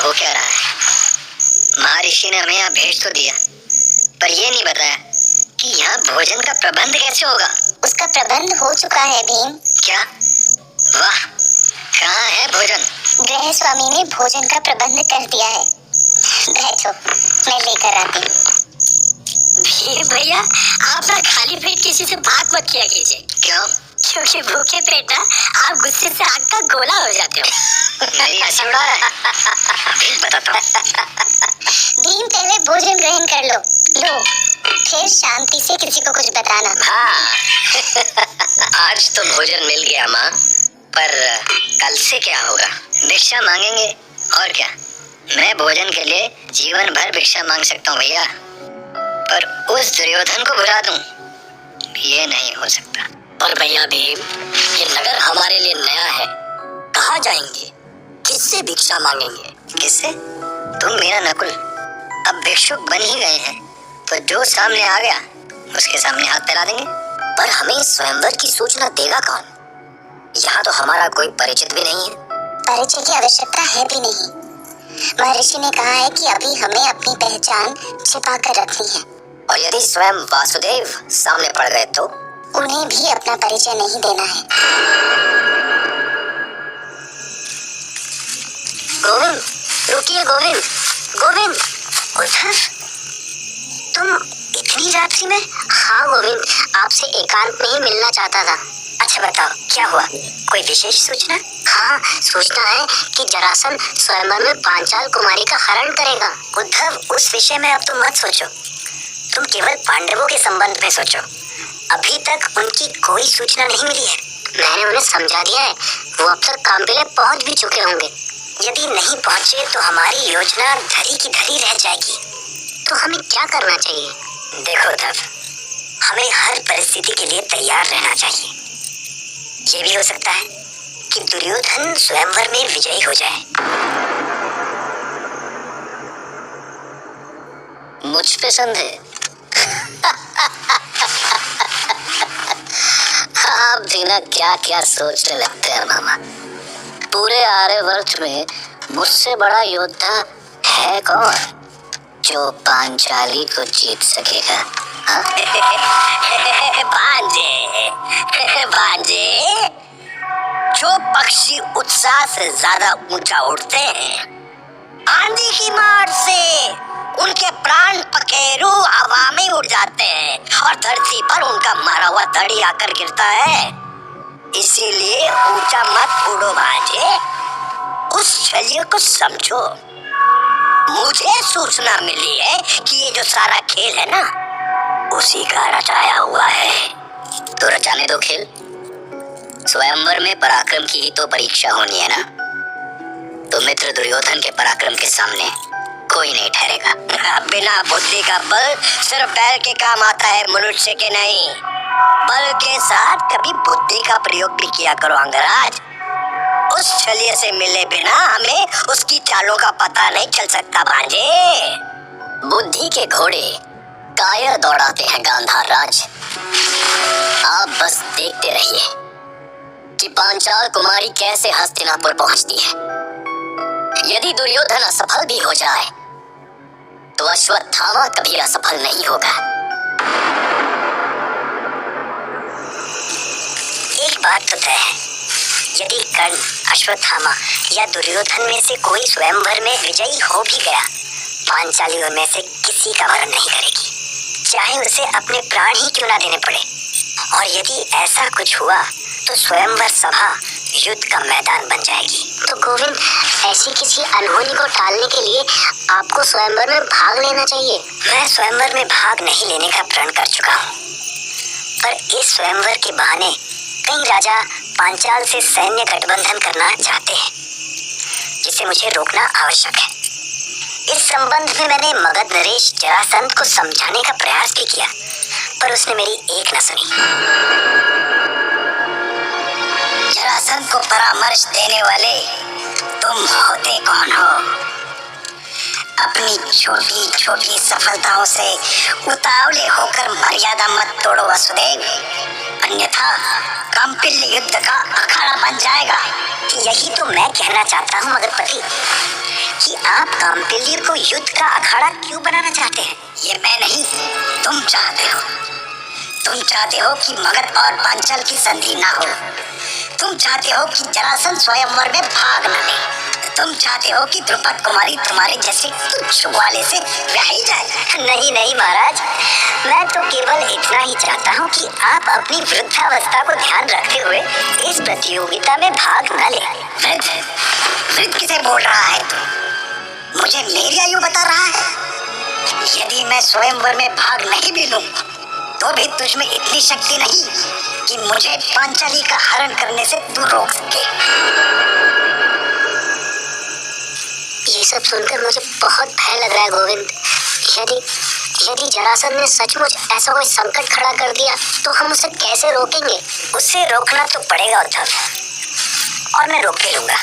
हो क्या रहा है? महर्षि ने हमें यहाँ भेज तो दिया, पर ये नहीं बताया कि यहाँ भोजन का प्रबंध कैसे होगा। उसका प्रबंध हो चुका है भीम। क्या? वाह, कहाँ है भोजन? गृह स्वामी ने भोजन का प्रबंध कर दिया है। बैठो, मैं लेकर आती हूँ। भीम भैया, आप ना खाली पेट किसी से बात मत किया कीजिए। क्यों? क्योंकि भूखे पेट ना आप गुस्से से आग का गोला हो जाते हो। नहीं, ऐसा उड़ा है। बताता हूँ। भीम, पहले भोजन ग्रहण कर लो। लो, फिर शांति से किसी को कुछ बताना। हाँ। आज तो भोजन मिल गया माँ, पर कल से क्या होगा? भिक्षा मांगेंगे और क्या। मैं भोजन के लिए जीवन भर भिक्षा मांग सकता हूँ भैया, पर उस दुर्योधन को भुला दूं, ये नहीं हो सकता। पर भैया भीम, ये नगर हमारे लिए नया है, कहाँ जाएंगे? किससे भिक्षा मांगेंगे? किससे? तुम मेरा नकुल अब भिक्षुक बन ही गए हैं, तो जो सामने आ गया उसके सामने हाथ फैला देंगे। पर हमें स्वयंवर की सूचना देगा कौन? यहाँ तो हमारा कोई परिचित भी नहीं है। परिचय की आवश्यकता है भी नहीं। महर्षि ने कहा है कि अभी हमें अपनी पहचान छिपा कर रखनी है। और यदि स्वयं वासुदेव सामने पड़ गए तो? उन्हें भी अपना परिचय नहीं देना है। गोविंद, रुकिए गोविंद। गोविंद, उधर तुम इतनी रात्रि में? हाँ गोविंद, आपसे एकांत में ही मिलना चाहता था। अच्छा बताओ, क्या हुआ? कोई विशेष सूचना? हाँ, सूचना है कि जरासंध स्वयंवर में पांचाल कुमारी का हरण करेगा। उद्धव, उस विषय में अब तुम मत सोचो, तुम केवल पांडवों के संबंध में सोचो। अभी तक उनकी कोई सूचना नहीं मिली है। मैंने उन्हें समझा दिया है, वो अब तक काम्पिले पहुंच भी चुके होंगे। यदि नहीं पहुंचे तो हमारी योजना धरी की धरी रह जाएगी। तो हमें क्या करना चाहिए? देखो उद्धव, हमें हर परिस्थिति के लिए तैयार रहना चाहिए। ये भी हो सकता है कि दुर्योधन स्वयंवर में विजयी हो जाए। मुझ पे संदेह? आप भी ना क्या क्या सोचने लगते हैं मामा। पूरे आर्यवर्त में मुझसे बड़ा योद्धा है कौन जो पांचाली को जीत सकेगा? भांजे, भांजे, जो पक्षी उत्साह से ज्यादा ऊंचा उड़ते हैं, आंधी की मार से उनके प्राण पखेरु हवा में उड़ जाते हैं और धरती पर उनका मारा हुआ धड़ी आकर गिरता है। इसीलिए ऊंचा मत उड़ो भांजे, उस छलिए को समझो। मुझे सूचना मिली है कि ये जो सारा खेल है ना, उसी का रचाया हुआ है। तो रचाने दो खेल। स्वयंवर में पराक्रम की ही तो परीक्षा होनी है ना। तो मित्र दुर्योधन के पराक्रम के सामने कोई नहीं ठहरेगा। बिना बुद्धि का बल सिर्फ बैल के काम आता है, मनुष्य के नहीं। बल के साथ कभी बुद्धि का प्रयोग भी किया करो अंगराज। उस छलिए से मिले बिना हमें उसकी चालों का पता नहीं चल सकता भांजे। बुद्धि के घोड़े कायर दौड़ाते हैं गांधार राज। आप बस देखते रहिए कि पांचाल कुमारी कैसे हस्तिनापुर पहुंचती है। यदि दुर्योधन असफल भी हो जाए तो अश्वत्थामा कभी असफल नहीं होगा। एक बात तो तय है, यदि कर्ण, अश्वत्थामा या दुर्योधन में से कोई स्वयंवर में विजयी हो भी गया, पांचालियों में से किसी का वरण नहीं करेगी, चाहे उसे अपने प्राण ही क्यों ना देने पड़े। और यदि ऐसा कुछ हुआ तो स्वयंवर सभा युद्ध का मैदान बन जाएगी। तो गोविंद, ऐसी किसी अनहोनी को टालने के लिए आपको स्वयंवर में भाग लेना चाहिए। मैं स्वयंवर में भाग नहीं लेने का प्रण कर चुका हूँ, पर इस स्वयंवर के बहाने कई राजा पांचाल से सैन्य गठबंधन करना चाहते हैं, जिसे मुझे रोकना आवश्यक है। इस संबंध में मैंने मगध नरेश जरासंध को समझाने का प्रयास भी किया, पर उसने मेरी एक न सुनी। जरासंध को परामर्श देने वाले तुम होते कौन हो? अपनी छोटी छोटी सफलताओं से उतावले होकर मर्यादा मत तोड़ो वसुदेव। अन्यथा कौंपिल्य युद्ध का अखाड़ा बन जाएगा। यही तो मैं कहना चाहता हूँ मगधपति, कि आप कौंपिल्य को युद्ध का अखाड़ा क्यों बनाना चाहते हैं? ये मैं नहीं, तुम चाहते हो। तुम चाहते हो कि मगध और पांचाल की संधि ना हो। तुम चाहते हो कि जरासंध स्वयंवर में भाग न ले। तुम चाहते हो कि द्रुपद कुमारी तुम्हारे जैसे तुच्छ वाले से ब्याही जाए। नहीं नहीं महाराज, मैं तो केवल इतना ही चाहता हूँ कि आप अपनी वृद्धावस्था को ध्यान रखते हुए इस प्रतियोगिता में भाग न लें। वृद्ध किसे बोल रहा है तू? मुझे मेरी आयु बता रहा है? यदि मैं स्वयंवर में भाग नहीं भी लूं, तो भी तुझ में इतनी शक्ति नहीं कि मुझे पांचाली का हरण करने से तू रोक सके। ये सब सुनकर मुझे बहुत भय लग रहा है गोविंद। यदि जरासंध ने सचमुच ऐसा कोई संकट खड़ा कर दिया तो हम उसे कैसे रोकेंगे? उसे रोकना तो पड़ेगा उद्धव, और मैं रोक के लूंगा।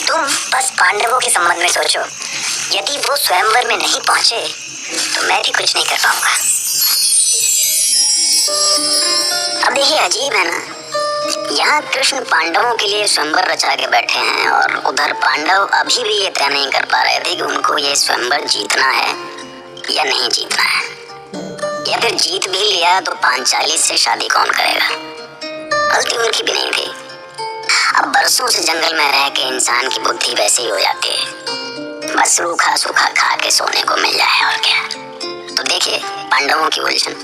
तुम बस पांडवों के संबंध में सोचो। यदि वो स्वयंवर में नहीं पहुंचे तो मैं भी कुछ नहीं कर पाऊंगा। अब देखिए, अजीब है ना, यहाँ कृष्ण पांडवों के लिए स्वयंवर रचा के बैठे हैं और उधर पांडव अभी भी ये तय नहीं कर पा रहे थे कि उनको ये स्वयंवर जीतना है या नहीं जीतना है, या फिर जीत भी लिया तो पांचाली से शादी कौन करेगा। गलती उनकी भी नहीं थी। अब बरसों से जंगल में रह के इंसान की बुद्धि वैसे ही हो जाती है, बस रूखा सूखा खा के सोने को मिल जाए और क्या। तो देखिए पांडवों की उलझन।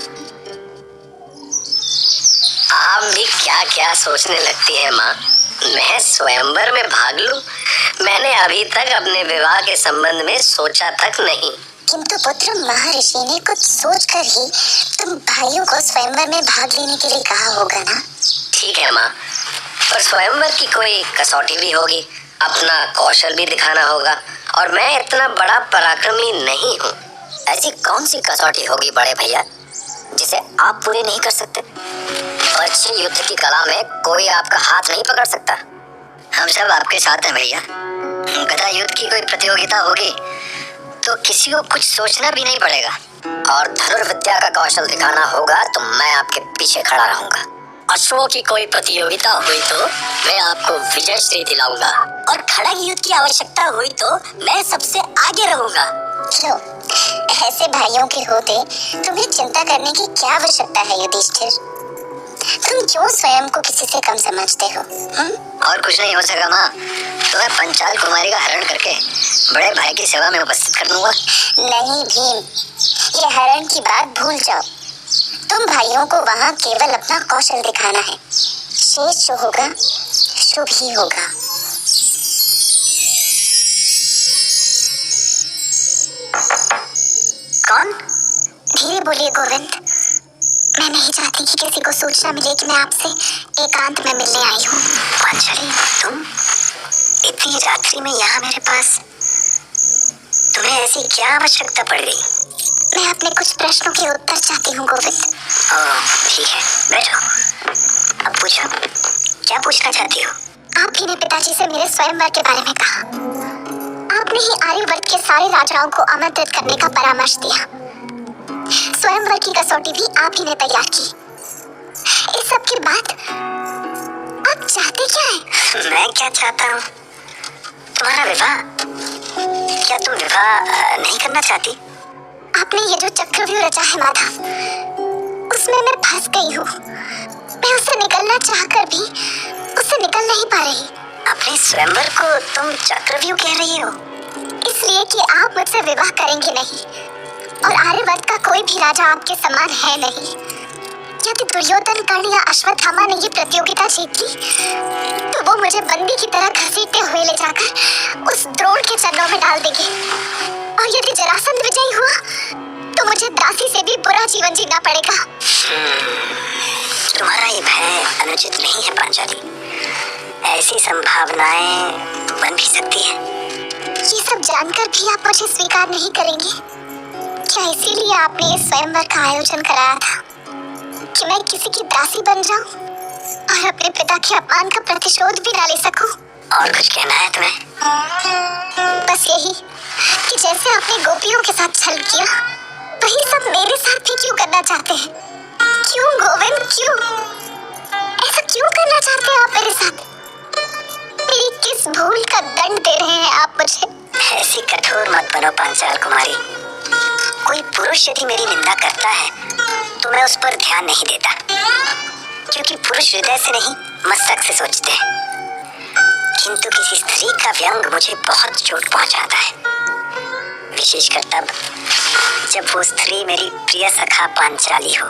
आप भी क्या क्या सोचने लगती है माँ। मैं स्वयंवर में भाग लूं? मैंने अभी तक अपने विवाह के संबंध में सोचा तक नहीं। किंतु पुत्र, महर्षि ने कुछ सोचकर ही तुम भाइयों को स्वयंवर में भाग लेने के लिए कहा होगा ना। ठीक है माँ, पर स्वयंवर की कोई कसौटी भी होगी, अपना कौशल भी दिखाना होगा, और मैं इतना बड़ा पराक्रमी नहीं हूँ। ऐसी कौन सी कसौटी होगी बड़े भैया जिसे आप पूरे नहीं कर सकते? अच्छी युद्ध की कला में कोई आपका हाथ नहीं पकड़ सकता। हम सब आपके साथ हैं भैया। गदा युद्ध की कोई प्रतियोगिता होगी तो किसी को कुछ सोचना भी नहीं पड़ेगा, और धनुर्विद्या का कौशल दिखाना होगा तो मैं आपके पीछे खड़ा रहूंगा। अश्वों की कोई प्रतियोगिता हुई तो मैं आपको विजय श्री दिलाऊंगा, और खड़ग युद्ध की आवश्यकता हुई तो मैं सबसे आगे रहूंगा। लो, ऐसे भाइयों के होते तुम्हें चिंता करने की क्या आवश्यकता है युधिष्ठिर? तुम क्यों स्वयं को किसी से कम समझते हो? और कुछ नहीं हो सका माँ, तो मैं पंचाल कुमारी का हरण करके बड़े भाई की सेवा में उपस्थित कर दूंगा। नहीं भीम, ये हरण की बात भूल जाओ। तुम भाइयों को वहाँ केवल अपना कौशल दिखाना है, शेष जो होगा शुभ ही होगा। कौन? धीरे बोलिए गोविंद, मैं नहीं चाहती कि किसी को सूचना मिले कि मैं आपसे एकांत में मिलने आई हूँ। पांचाली, तुम इतनी रात्रि में यहाँ मेरे पास, तुम्हें ऐसी क्या आवश्यकता पड़ गई? मैं अपने कुछ प्रश्नों के उत्तर चाहती हूँ गोविंद। ठीक है, बैठो। अब पूछो, क्या पूछना चाहती हो? आप ही ने पिताजी से मेरे स्वयंवर के बारे में कहा। आपने ही आर्यवर्त के सारे राजाओं को आमंत्रित करने का परामर्श दिया। स्वयंवर की कसौटी भी आप ही ने तैयार की। इस सब के बाद आप चाहते क्या हैं? मैं क्या चाहता हूँ? तुम्हारा विवाह। क्या तुम विवाह नहीं करना चाहती? आपने ये जो चक्रव्यूह रचा है माधव, उसमें मैं फंस गई हूँ। मैं उससे निकलना चाहकर भी उससे निकल नहीं पा रही। अपने स्वयंवर को तुम चक्रव्यूह कह रही हो? इसलिए कि आप मुझसे विवाह करेंगे नहीं, और आर्यवर्त का कोई भी राजा आपके समान है नहीं। यदि दुर्योधन, कर्ण या अश्वत्थामा ने ये प्रतियोगिता जीत ली तो वो मुझे बंदी की तरह घसीटते हुए ले जाकर उस द्रोण के चरणों में डाल देंगे, और यदि जरासंध विजयी हुआ तो मुझे दासी से भी बुरा जीवन जीना पड़ेगा। तुम्हारा ये भय अनुचित नहीं है पांचाली। ऐसी संभावनाएं बन भी सकती है। ये सब जानकर भी आप मुझे स्वीकार नहीं करेंगे? क्या इसीलिए आपने इस स्वयंवर का आयोजन कराया था कि मैं किसी की दासी बन जाऊं और अपने पिता के अपमान का प्रतिशोध भी ना ले सकूं? और कुछ कहना है तुम्हें? बस यही कि जैसे आपने गोपियों के साथ छल किया, वही सब मेरे साथ भी क्यों करना चाहते हैं? क्यों गोविंद, क्यों ऐसा क्यों करना चाहते हैं आप मेरे साथ? मेरी किस भूल का दंड दे रहे हैं आप मुझे? ऐसी कठोर मत बनो पांचाल कुमारी। कोई पुरुष यदि मेरी निंदा करता है तो मैं उस पर ध्यान नहीं देता, क्योंकि पुरुष हृदय से नहीं मस्तक से सोचते हैं। किंतु किसी स्त्री का व्यंग मुझे बहुत चोट पहुंचाता है, विशेषकर तब जब वो स्त्री मेरी प्रिय सखा पांचाली हो।